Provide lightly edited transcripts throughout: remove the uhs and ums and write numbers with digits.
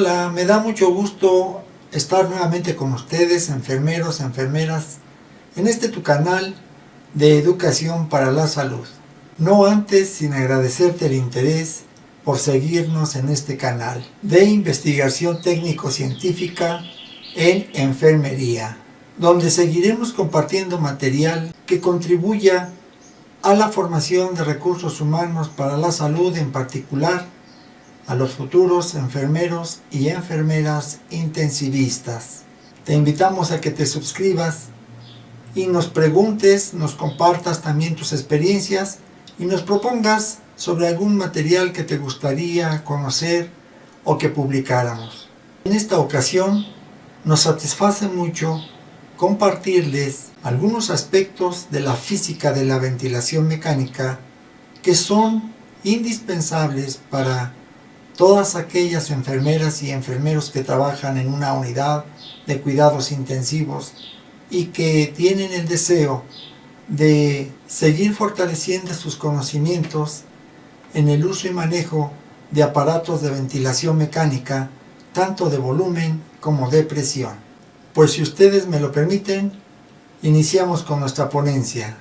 Hola, me da mucho gusto estar nuevamente con ustedes, enfermeros, enfermeras, en este tu canal de educación para la salud. No antes sin agradecerte el interés por seguirnos en este canal de investigación técnico-científica en enfermería, donde seguiremos compartiendo material que contribuya a la formación de recursos humanos para la salud, en particular a los futuros enfermeros y enfermeras intensivistas. Te invitamos a que te suscribas y nos preguntes, nos compartas también tus experiencias y nos propongas sobre algún material que te gustaría conocer o que publicáramos. En esta ocasión nos satisface mucho compartirles algunos aspectos de la física de la ventilación mecánica que son indispensables para todas aquellas enfermeras y enfermeros que trabajan en una unidad de cuidados intensivos y que tienen el deseo de seguir fortaleciendo sus conocimientos en el uso y manejo de aparatos de ventilación mecánica, tanto de volumen como de presión. Pues si ustedes me lo permiten, iniciamos con nuestra ponencia.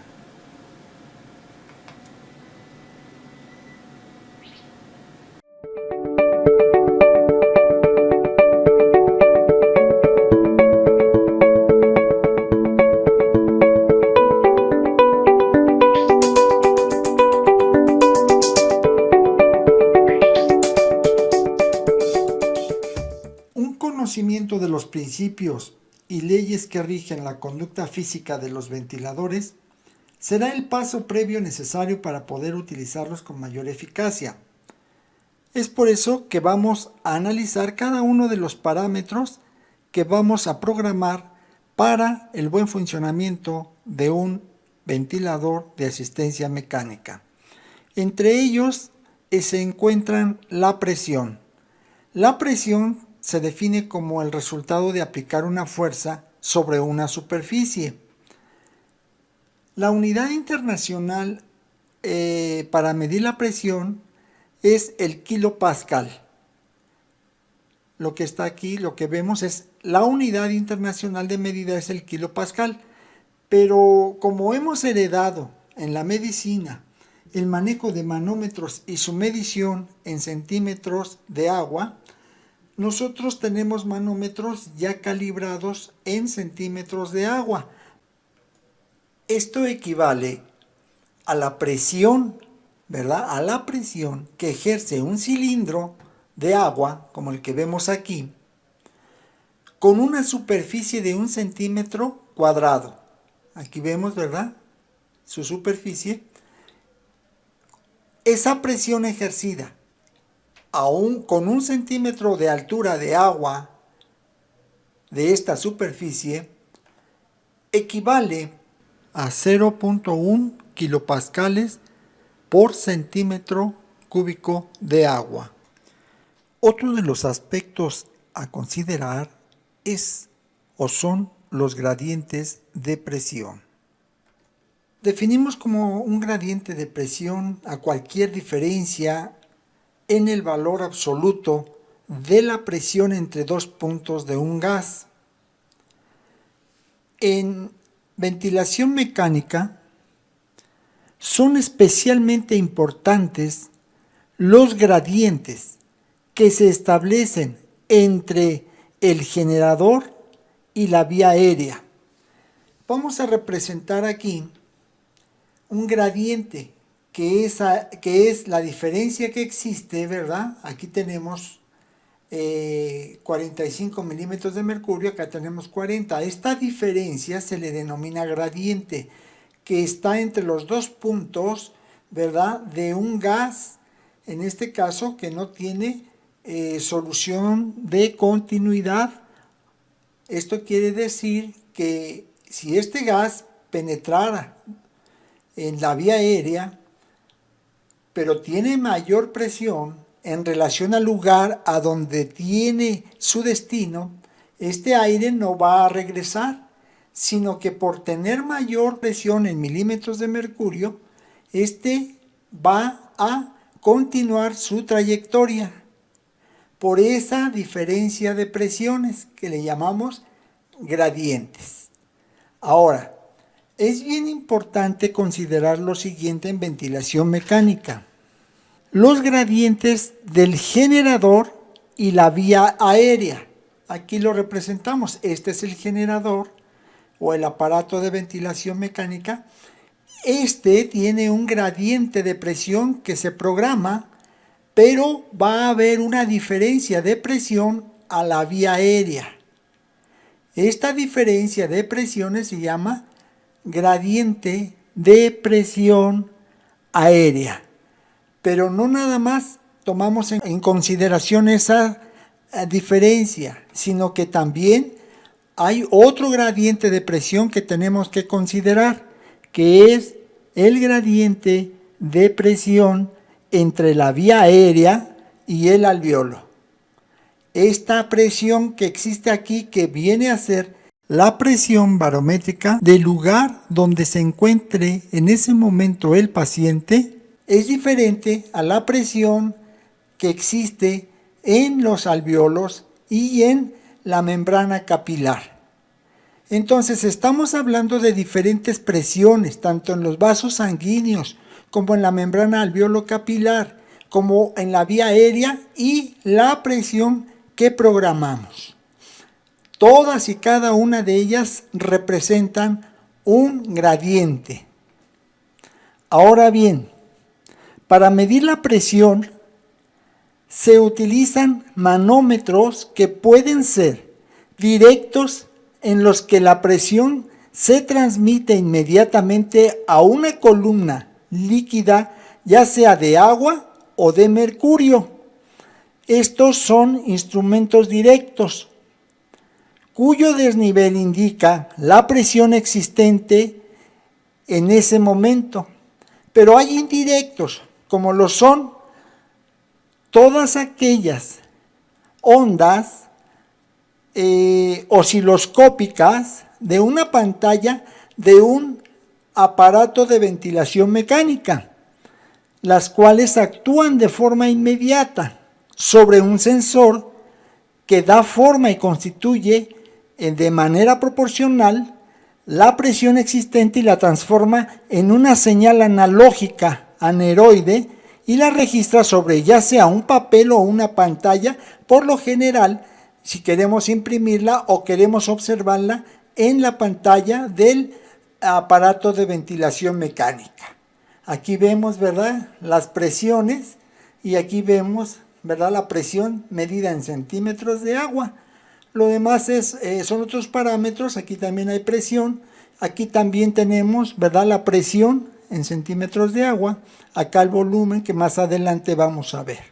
Conocimiento de los principios y leyes que rigen la conducta física de los ventiladores será el paso previo necesario para poder utilizarlos con mayor eficacia. Es por eso que vamos a analizar cada uno de los parámetros que vamos a programar para el buen funcionamiento de un ventilador de asistencia mecánica. Entre ellos se encuentran la presión. La presión se define como el resultado de aplicar una fuerza sobre una superficie. La unidad internacional para medir la presión es el kilopascal. Lo que está aquí, lo que vemos es la unidad internacional de medida es el kilopascal. Pero como hemos heredado en la medicina el manejo de manómetros y su medición en centímetros de agua, nosotros tenemos manómetros ya calibrados en centímetros de agua. Esto equivale a la presión, ¿verdad? A la presión que ejerce un cilindro de agua, como el que vemos aquí, con una superficie de 1 centímetro cuadrado. Aquí vemos, ¿verdad? Su superficie. Esa presión ejercida aún con 1 centímetro de altura de agua de esta superficie, equivale a 0.1 kilopascales por centímetro cúbico de agua. Otro de los aspectos a considerar es o son los gradientes de presión. Definimos como un gradiente de presión a cualquier diferencia en el valor absoluto de la presión entre dos puntos de un gas. En ventilación mecánica son especialmente importantes los gradientes que se establecen entre el generador y la vía aérea. Vamos a representar aquí un gradiente que es la diferencia que existe, ¿verdad? Aquí tenemos 45 milímetros de mercurio, acá tenemos 40. Esta diferencia se le denomina gradiente, que está entre los dos puntos, ¿verdad? De un gas, en este caso, que no tiene solución de continuidad. Esto quiere decir que si este gas penetrara en la vía aérea, pero tiene mayor presión en relación al lugar a donde tiene su destino, este aire no va a regresar, sino que por tener mayor presión en milímetros de mercurio, este va a continuar su trayectoria. por esa diferencia de presiones que le llamamos gradientes. Ahora, es bien importante considerar lo siguiente en ventilación mecánica. Los gradientes del generador y la vía aérea. Aquí lo representamos. Este es el generador o el aparato de ventilación mecánica. Este tiene un gradiente de presión que se programa, pero va a haber una diferencia de presión a la vía aérea. Esta diferencia de presiones se llama gradiente de presión aérea. Pero no nada más tomamos en consideración esa diferencia, sino que también hay otro gradiente de presión que tenemos que considerar, que es el gradiente de presión entre la vía aérea y el alveolo. Esta presión que existe aquí, que viene a ser la presión barométrica del lugar donde se encuentre en ese momento el paciente, es diferente a la presión que existe en los alveolos y en la membrana capilar. Entonces estamos hablando de diferentes presiones, tanto en los vasos sanguíneos como en la membrana alveolo-capilar, como en la vía aérea y la presión que programamos. Todas y cada una de ellas representan un gradiente. Ahora bien, para medir la presión se utilizan manómetros que pueden ser directos, en los que la presión se transmite inmediatamente a una columna líquida, ya sea de agua o de mercurio. Estos son instrumentos directos, cuyo desnivel indica la presión existente en ese momento. Pero hay indirectos, como lo son todas aquellas ondas osciloscópicas de una pantalla de un aparato de ventilación mecánica, las cuales actúan de forma inmediata sobre un sensor que da forma y constituye de manera proporcional la presión existente y la transforma en una señal analógica aneroide y la registra sobre ya sea un papel o una pantalla, por lo general si queremos imprimirla o queremos observarla en la pantalla del aparato de ventilación mecánica. Aquí vemos, ¿verdad?, las presiones, y aquí vemos, ¿verdad?, la presión medida en centímetros de agua. Lo demás son otros parámetros. Aquí también hay presión. Aquí también tenemos, ¿verdad?, la presión en centímetros de agua. Acá el volumen, que más adelante vamos a ver.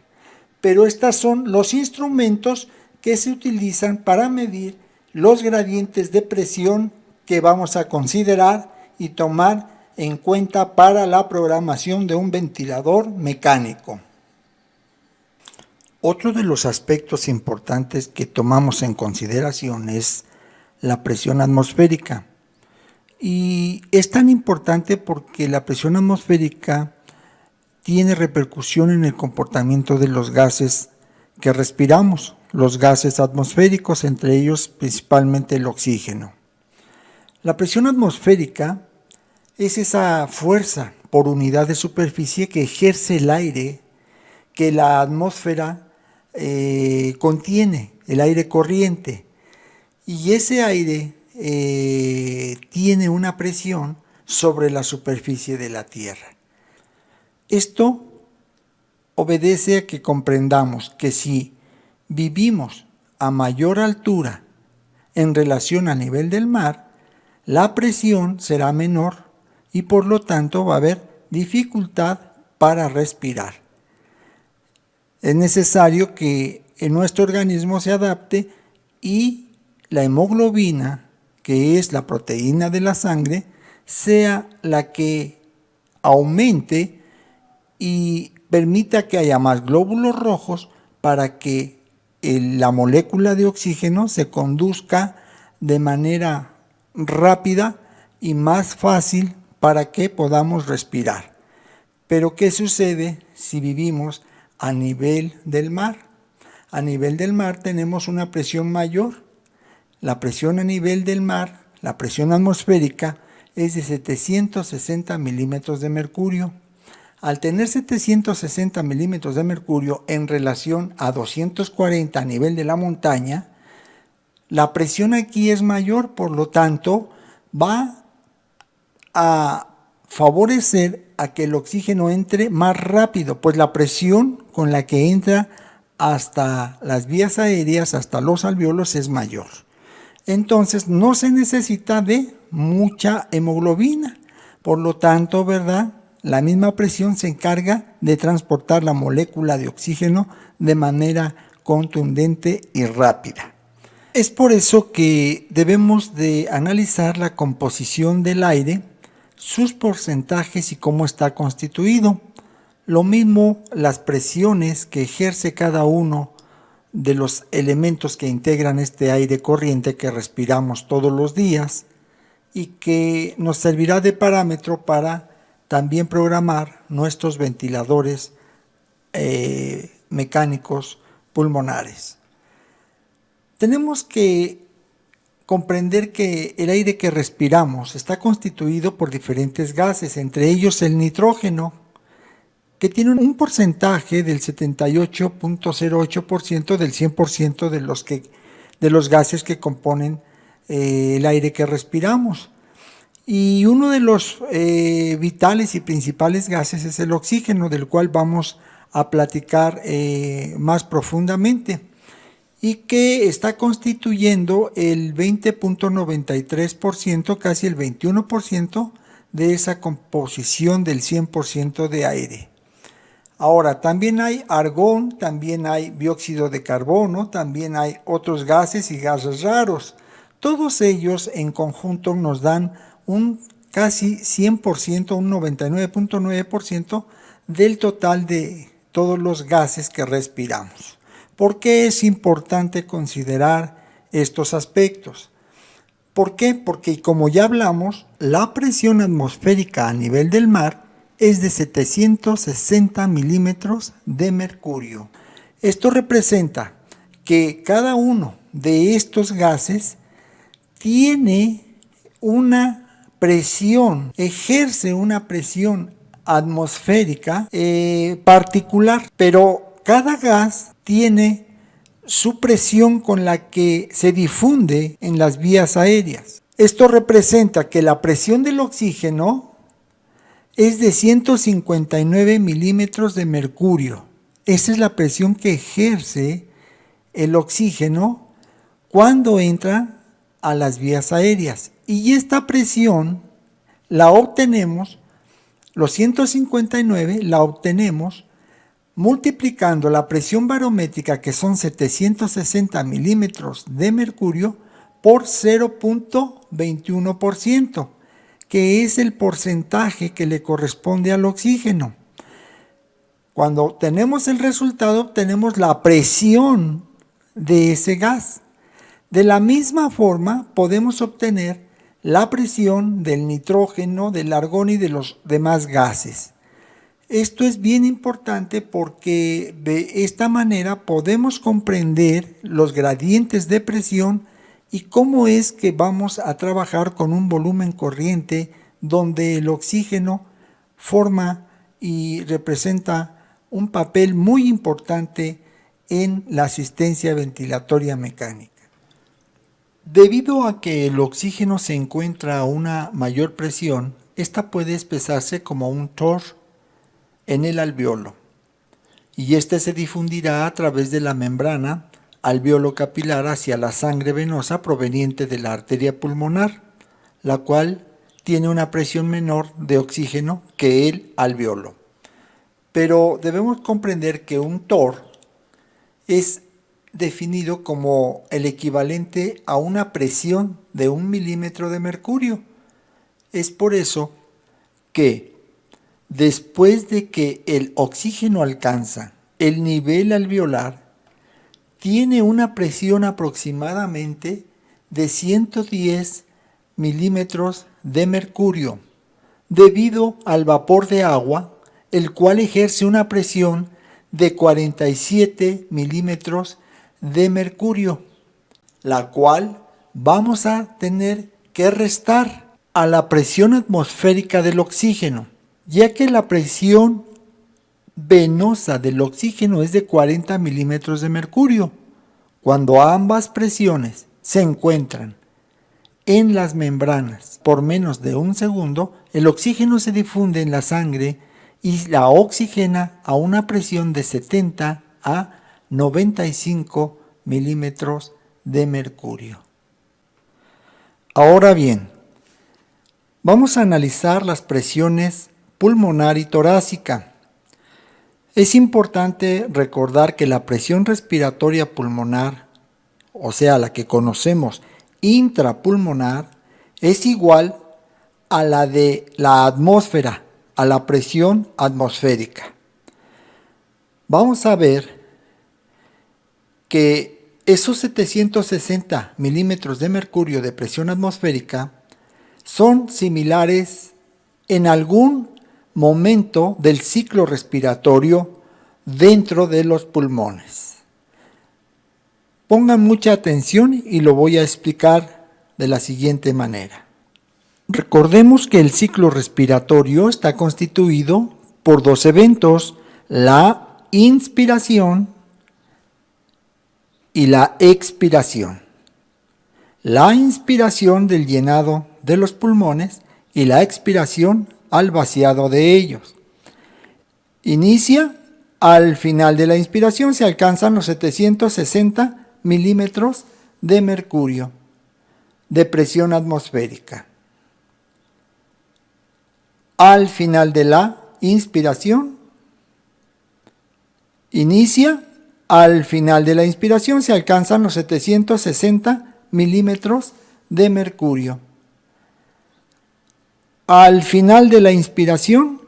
Pero estos son los instrumentos que se utilizan para medir los gradientes de presión que vamos a considerar y tomar en cuenta para la programación de un ventilador mecánico. Otro de los aspectos importantes que tomamos en consideración es la presión atmosférica. Y es tan importante porque la presión atmosférica tiene repercusión en el comportamiento de los gases que respiramos, los gases atmosféricos, entre ellos principalmente el oxígeno. La presión atmosférica es esa fuerza por unidad de superficie que ejerce el aire que la atmósfera contiene, el aire corriente. Y ese aire tiene una presión sobre la superficie de la Tierra. Esto obedece a que comprendamos que si vivimos a mayor altura en relación al nivel del mar, la presión será menor y por lo tanto va a haber dificultad para respirar. Es necesario que nuestro organismo se adapte y la hemoglobina, que es la proteína de la sangre, sea la que aumente y permita que haya más glóbulos rojos para que la molécula de oxígeno se conduzca de manera rápida y más fácil para que podamos respirar. Pero ¿qué sucede si vivimos a nivel del mar? a nivel del mar tenemos una presión mayor. La presión a nivel del mar, la presión atmosférica, es de 760 milímetros de mercurio. Al tener 760 milímetros de mercurio en relación a 240 a nivel de la montaña, la presión aquí es mayor, por lo tanto, va a favorecer a que el oxígeno entre más rápido, pues la presión con la que entra hasta las vías aéreas, hasta los alvéolos, es mayor. Entonces no se necesita de mucha hemoglobina, por lo tanto, ¿verdad? La misma presión se encarga de transportar la molécula de oxígeno de manera contundente y rápida. Es por eso que debemos de analizar la composición del aire, sus porcentajes y cómo está constituido. Lo mismo las presiones que ejerce cada uno de los elementos que integran este aire corriente que respiramos todos los días y que nos servirá de parámetro para también programar nuestros ventiladores mecánicos pulmonares. Tenemos que comprender que el aire que respiramos está constituido por diferentes gases, entre ellos el nitrógeno, que tiene un porcentaje del 78.08% del 100% de los gases que componen el aire que respiramos. Y uno de los vitales y principales gases es el oxígeno, del cual vamos a platicar más profundamente, y que está constituyendo el 20.93%, casi el 21% de esa composición del 100% de aire. Ahora, también hay argón, también hay dióxido de carbono, también hay otros gases y gases raros. Todos ellos en conjunto nos dan un casi 100%, un 99.9% del total de todos los gases que respiramos. ¿Por qué es importante considerar estos aspectos? ¿Por qué? Porque, como ya hablamos, la presión atmosférica a nivel del mar es de 760 milímetros de mercurio. Esto representa que cada uno de estos gases tiene una presión, ejerce una presión atmosférica particular, pero cada gas tiene su presión con la que se difunde en las vías aéreas. Esto representa que la presión del oxígeno es de 159 milímetros de mercurio. Esa es la presión que ejerce el oxígeno cuando entra a las vías aéreas. Y esta presión la obtenemos, los 159 la obtenemos multiplicando la presión barométrica, que son 760 milímetros de mercurio, por 0.21%. que es el porcentaje que le corresponde al oxígeno. Cuando obtenemos el resultado, obtenemos la presión de ese gas. De la misma forma, podemos obtener la presión del nitrógeno, del argón y de los demás gases. Esto es bien importante porque de esta manera podemos comprender los gradientes de presión y cómo es que vamos a trabajar con un volumen corriente donde el oxígeno forma y representa un papel muy importante en la asistencia ventilatoria mecánica. Debido a que el oxígeno se encuentra a una mayor presión, esta puede expresarse como un TOR en el alvéolo, y este se difundirá a través de la membrana alvéolo capilar hacia la sangre venosa proveniente de la arteria pulmonar, la cual tiene una presión menor de oxígeno que el alvéolo. Pero debemos comprender que un TOR es definido como el equivalente a una presión de 1 milímetro de mercurio. Es por eso que después de que el oxígeno alcanza el nivel alveolar, tiene una presión aproximadamente de 110 milímetros de mercurio, debido al vapor de agua, el cual ejerce una presión de 47 milímetros de mercurio, la cual vamos a tener que restar a la presión atmosférica del oxígeno, ya que la presión venosa del oxígeno es de 40 milímetros de mercurio. Cuando ambas presiones se encuentran en las membranas por menos de un segundo, el oxígeno se difunde en la sangre y la oxigena a una presión de 70 a 95 milímetros de mercurio. Ahora bien, vamos a analizar las presiones pulmonar y torácica. Es importante recordar que la presión respiratoria pulmonar, o sea, la que conocemos intrapulmonar, es igual a la de la atmósfera, a la presión atmosférica. Vamos a ver que esos 760 milímetros de mercurio de presión atmosférica son similares en algún momento del ciclo respiratorio dentro de los pulmones. Pongan mucha atención y lo voy a explicar de la siguiente manera. Recordemos que el ciclo respiratorio está constituido por dos eventos, la inspiración y la expiración. La inspiración del llenado de los pulmones y la expiración al vaciado de ellos. Inicia al final de la inspiración, se alcanzan los 760 milímetros de mercurio de presión atmosférica. Al final de la inspiración, inicia, al final de la inspiración se alcanzan los 760 milímetros de mercurio. Al final de la inspiración,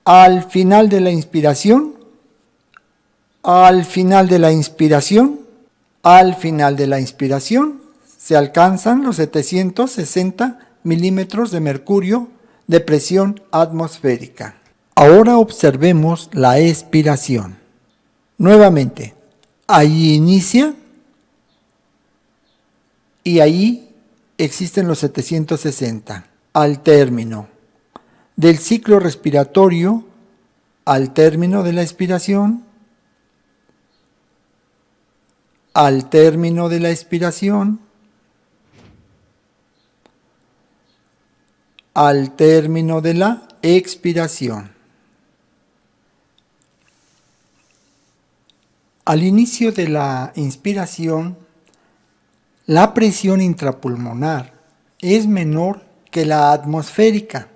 al final de la inspiración, al final de la inspiración, al final de la inspiración, se alcanzan los 760 milímetros de mercurio de presión atmosférica. Ahora observemos la expiración. Nuevamente, ahí inicia y ahí existen los 760. Al término del ciclo respiratorio, al término de la expiración, al término de la expiración, al término de la expiración. Al inicio de la inspiración, la presión intrapulmonar es menor que la atmosférica.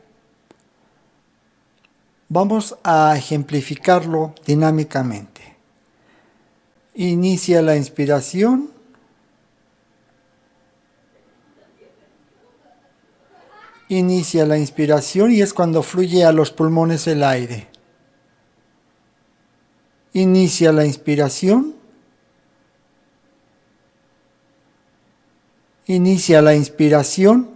Vamos a ejemplificarlo dinámicamente. Inicia la inspiración. Inicia la inspiración y es cuando fluye a los pulmones el aire. Inicia la inspiración. Inicia la inspiración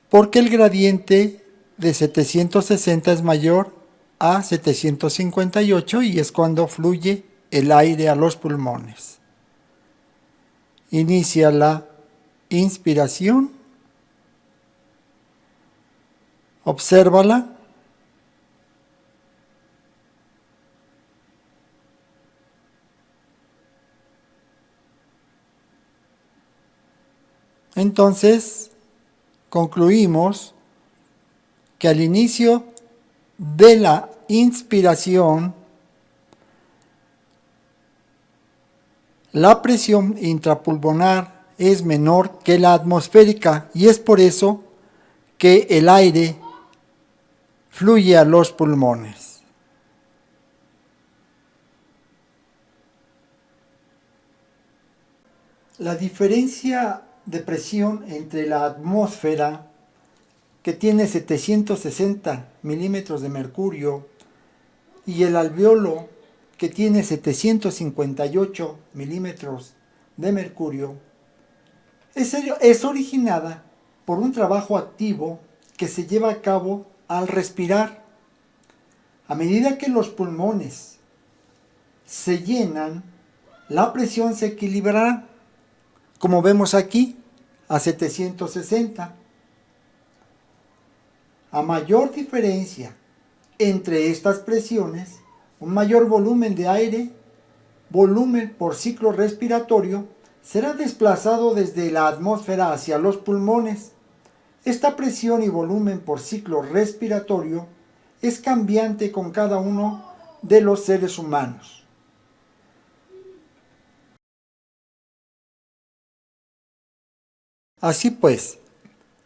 porque el gradiente de 760 es mayor a 758 y es cuando fluye el aire a los pulmones. Inicia la inspiración. Obsérvala. Entonces, concluimos que al inicio de la inspiración, la presión intrapulmonar es menor que la atmosférica y es por eso que el aire fluye a los pulmones. La diferencia de presión entre la atmósfera, que tiene 760 milímetros de mercurio, y el alveolo, que tiene 758 milímetros de mercurio, es originada por un trabajo activo que se lleva a cabo al respirar. A medida que los pulmones se llenan, la presión se equilibrará, como vemos aquí, a 760. A mayor diferencia entre estas presiones, un mayor volumen de aire, volumen por ciclo respiratorio, será desplazado desde la atmósfera hacia los pulmones. Esta presión y volumen por ciclo respiratorio es cambiante con cada uno de los seres humanos. Así pues,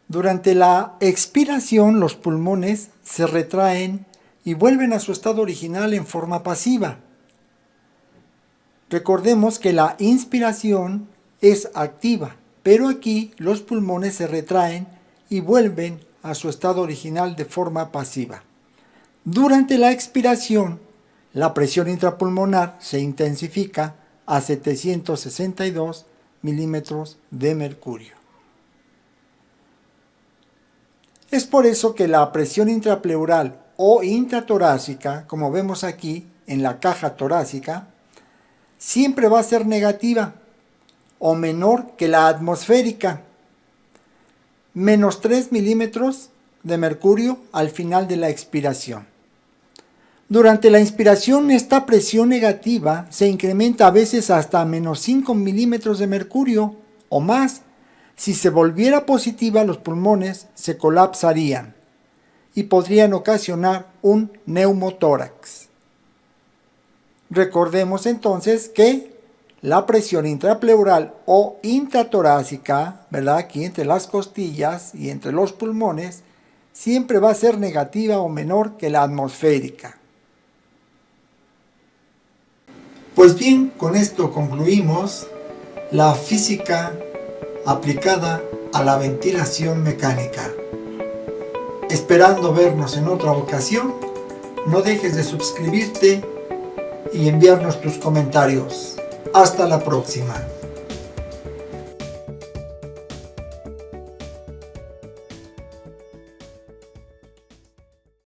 durante la expiración los pulmones se retraen y vuelven a su estado original en forma pasiva. Recordemos que la inspiración es activa, pero aquí los pulmones se retraen y vuelven a su estado original de forma pasiva. Durante la expiración, la presión intrapulmonar se intensifica a 762 milímetros de mercurio. Es por eso que la presión intrapleural o intratorácica, como vemos aquí en la caja torácica, siempre va a ser negativa o menor que la atmosférica, menos 3 milímetros de mercurio al final de la expiración. Durante la inspiración, esta presión negativa se incrementa a veces hasta menos 5 milímetros de mercurio o más. Si se volviera positiva, los pulmones se colapsarían y podrían ocasionar un neumotórax. Recordemos entonces que la presión intrapleural o intratorácica, ¿verdad? Aquí entre las costillas y entre los pulmones, siempre va a ser negativa o menor que la atmosférica. Pues bien, con esto concluimos la física aplicada a la ventilación mecánica. Esperando vernos en otra ocasión, no dejes de suscribirte y enviarnos tus comentarios. Hasta la próxima.